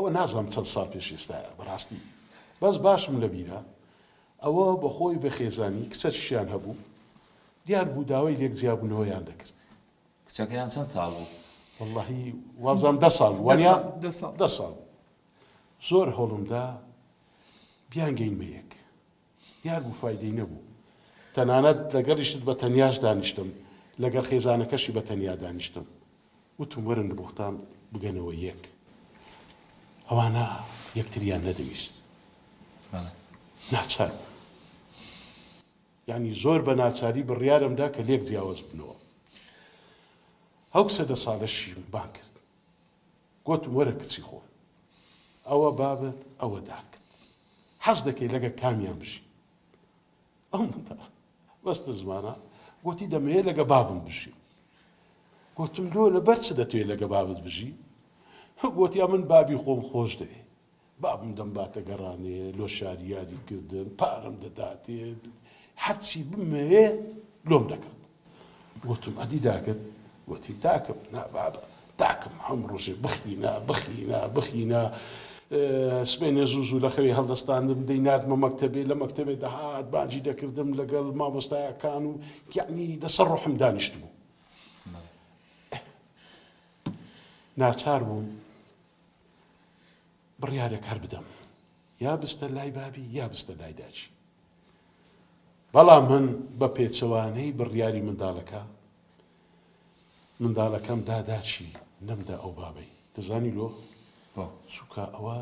ئەوە نازانم چەند ساڵ پێش ئێستاە بەڕاستی بەس باشم لە بیرە ئەوە بەخۆی بە خێزانی کچەشیان هەبوو دیار بوو داوای لێک جیابوونەوەیان دەکرد. کچەکەیان چەند ساڵ بوو؟ وەڵڵاهی وابزانم 10 ساڵ وانیا 10 ساڵ زۆر هەوڵمدا بیانگەینمە یەک دیار بوو فایدەی نەبوو تەنانەت لەگەڵیشت بە تەنیاش دانیشتم لەگەڵ خێزانەکەشی بە تەنیا دانیشتم وتم وەرن لە بوختان بگەنەوە یەک ئەوانە یەکتریان نەدەویست ناچار یعنی زۆر بە ناچاری بڕیارمدا کە لێک جیاواز بنەوە ئەو کچە 10 ساڵەشی بان کرد گوتم وەرە کچی خۆ ئەوە بابەت ئەوە داکرد حەز دەکەی لەگە کامیان بژی ئەو منتە بەستە زمانە گوتی دەمەوێت لەگە بابم بژی گوتم لۆ لەبەر چ دەتوێت لەگە بابت بژی گوتیا من بابی خۆم خۆش دەوێت بابم دەمباتە گەڕانێ لۆ شاریاری کردن پارەم دەداتێ هەرچی بمەوێ لۆم دەکەم گوتم ئەدی داکرد گوتی داکەم نا بابە داکەم هەم ڕۆژێ بخینە سبێنێ زوو لە خەوی هەڵدەستاندم دەیناتمە مەکتەبێ لە مەکتەبێ دەهات بانجی دەکردم لەگەڵ مامۆستایەکان و یعنی لەسەر ڕۆحم دانیشت بوو ناچار بووم بڕیارێک هەر بدەم یا بستە لای بابی یا بستە لای داچی بەڵام من بە پێچەوانەی بڕیاری منداڵەکەم داداچی نەمدا ئەو بابەی دەزانی لۆ چووکە ئەوە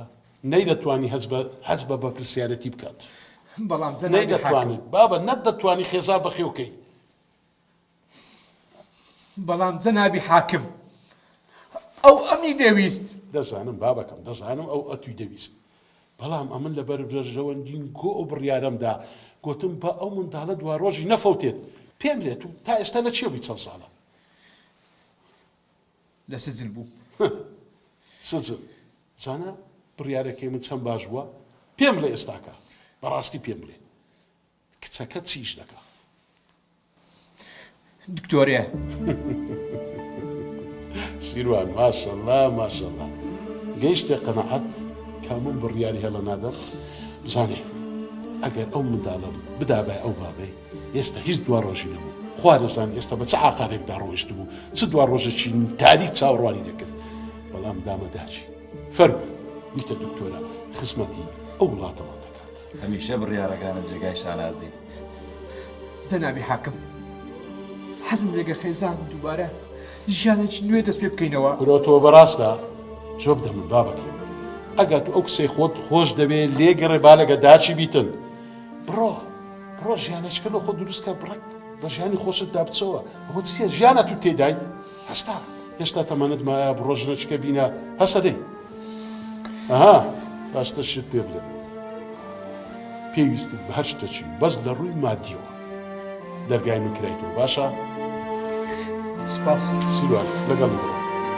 نەیدەتوانی هەز بە بەپرسیارەتی بکات بەڵام نەیدەتوانێت بابە نەتدەتوانی خێزا بەخێوکەی بەڵام جەنابی حاکم ئەو ئەمی دەویست دەزانم بابەکەم دەزانم ئەو ئەتوی دەویست بەڵام ئەمن لەبەر برژەوەندین گۆ ئەو بڕیارەمدا گوتم بە ئەو منداڵە دوا ڕۆژی نەفەوتێت پێم لێت و تا ئێستا لە چێ بووی چەند ساڵە لە سجن بوو سجن زانە بڕیارەکەی من چەند باش بووە پێم لە ئێستاکە بەڕاستی پێم لێ کچەکە چیش دەکا دکتۆرێ سیروان ماشەڵڵا گەیشتە قەنەعەت کە من بڕیاری هەڵە نادەم بزانێ ئەگەر ئەو منداڵم بدابای ئەو بابەی ئێستا هیچ دوا ڕۆژی نەبوو خوا دەزان ئێستا بە چ عاقارێکدا ڕۆیشت بوو چ دوا ڕۆژێکی تاریک چاوەڕوانی دەکرد بەڵام دامەداچی فەرموو ویتە دکتۆرە خزمەتی ئەو وڵاتەوە دەکات هەمیشە بڕیارەکانە جێگای شانازی جەنابی حاکم حەزم لێگە خێزان دووبارە ژیانێکی نوێ دەست پێ بکەینەوە برۆتەوە بەڕاستە زۆر بدەمن بابەکە ئەگەر تو ئەو کسەی خۆت خۆش دەوێت لێگەڕێ با لەگە داچی بیتن بڕۆ ژیانەچکە لە خۆ دروستکە بڕێک بە ژیانی خۆشت دابچەوە ئەوە چیە ژیانە تو تێدای هەستا هێشتا تەمەنت مایە بڕۆ ژنەچکە بینە هەستە دەی ئەها باشتە شت پێ بدەن پێویستت بە هەر شتێکی بەس لە ڕووی مادیەوە دەرگای من کرایتەوە باشە سپاس سیروان لەگەڵ